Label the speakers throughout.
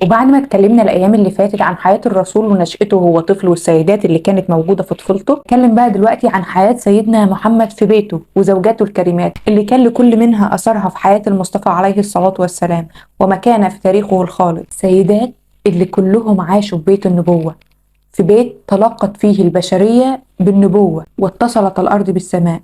Speaker 1: وبعد ما اتكلمنا الايام اللي فاتت عن حياة الرسول ونشأته وهو طفل والسيدات اللي كانت موجودة في طفولته، اتكلم بقى دلوقتي عن حياة سيدنا محمد في بيته وزوجاته الكريمات اللي كان لكل منها اثرها في حياة المصطفى عليه الصلاة والسلام ومكانة في تاريخه الخالد. سيدات اللي كلهم عاشوا في بيت النبوة، في بيت تلقت فيه البشرية بالنبوة واتصلت الأرض بالسماء،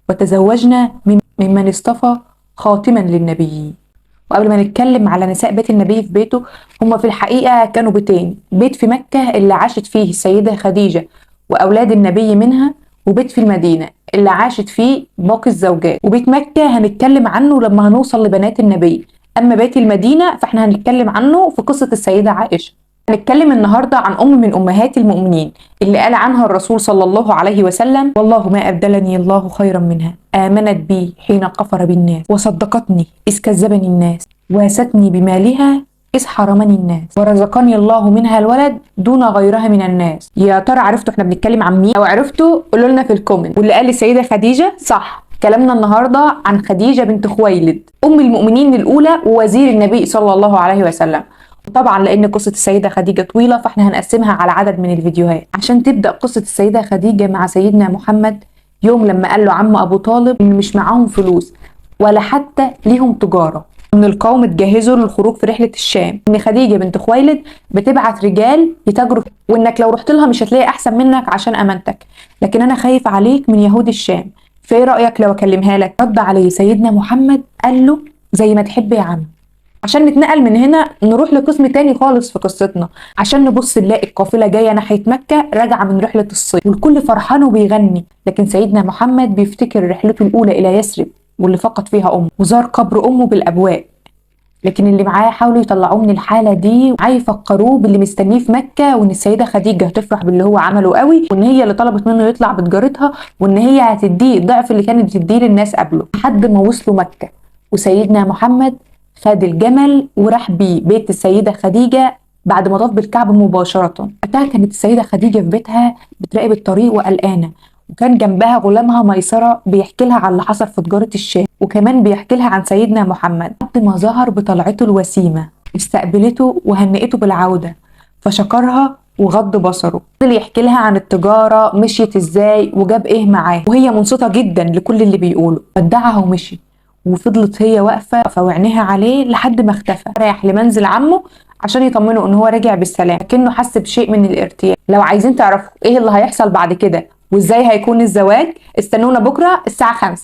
Speaker 1: وتزوجنا ممن اصطفى خاتما للنبيين. وقبل ما نتكلم على نساء بيت النبي في بيته، هما في الحقيقة كانوا بيتين: بيت في مكة اللي عاشت فيه السيدة خديجة وأولاد النبي منها، وبيت في المدينة اللي عاشت فيه باقي الزوجات. وبيت مكة هنتكلم عنه لما هنوصل لبنات النبي، أما بيت المدينة فاحنا هنتكلم عنه في قصة السيدة عائشة. هنتكلم النهاردة عن أم من أمهات المؤمنين اللي قال عنها الرسول صلى الله عليه وسلم: والله ما أبدلني الله خيرا منها، آمنت بي حين كفر بالناس، وصدقتني إذ كذبني الناس، واستني بمالها إذ حرمني الناس، ورزقني الله منها الولد دون غيرها من الناس. يا ترى عرفتوا احنا بنتكلم عن مين؟ لو عرفتوا قولوا لنا في الكومنت. واللي قال السيدة خديجة صح. كلامنا النهارده عن خديجة بنت خويلد، أم المؤمنين الأولى ووزير النبي صلى الله عليه وسلم. طبعا لان قصه السيده خديجه طويله فاحنا هنقسمها على عدد من الفيديوهات. عشان تبدا قصه السيده خديجه مع سيدنا محمد يوم لما قال له عم ابو طالب ان مش معاهم فلوس ولا حتى ليهم تجاره، ان القوم اتجهزوا للخروج في رحله الشام، ان خديجه بنت خويلد بتبعت رجال يتاجروا، وانك لو رحت لها مش هتلاقي احسن منك عشان امانتك، لكن انا خايف عليك من يهود الشام، فايه رايك لو اكلمها لك؟ رد عليه سيدنا محمد قال له زي ما تحب يا عم. عشان نتنقل من هنا نروح لقسم تاني خالص في قصتنا، عشان نبص نلاقي القافلة جاية ناحية مكة راجعة من رحلة الصيد والكل فرحان وبيغني، لكن سيدنا محمد بيفتكر رحلته الأولى إلى يثرب واللي فقد فيها أمه وزار قبر أمه بالأبواء. لكن اللي معاه حاولوا يطلعوه من الحالة دي ومعاه يفكروه باللي مستنيه في مكة، وإن السيدة خديجة هتفرح باللي هو عمله قوي، وإن هي اللي طلبت منه يطلع بتجارتها، وإن هي هتديه الضعف اللي كانت بتديه للناس قبله، لحد ما وصلوا مكة وسيدنا محمد خد الجمل وراح بيه بيت السيدة خديجة بعد ما طاف بالكعبة مباشرة. وقتها كانت السيدة خديجة في بيتها بتراقب الطريق وقلقانة، وكان جنبها غلامها ميسرة بيحكي لها عن اللي حصل في تجارة الشام، وكمان بيحكي لها عن سيدنا محمد لحد ما ظهر بطلعته الوسيمة، استقبلته وهنئته بالعودة فشكرها وغض بصره، فضل يحكي لها عن التجارة مشيت ازاي وجاب ايه معاه، وهي منصتة جدا لكل اللي بيقوله. ودعها ومشي، وفضلت هي واقفة وعينيها عليه لحد ما اختفى، رايح لمنزل عمه عشان يطمنوا ان هو رجع بالسلام، لكنه حس بشيء من الارتياب. لو عايزين تعرفوا ايه اللي هيحصل بعد كده وازاي هيكون الزواج، استنونا بكرة الساعة 5.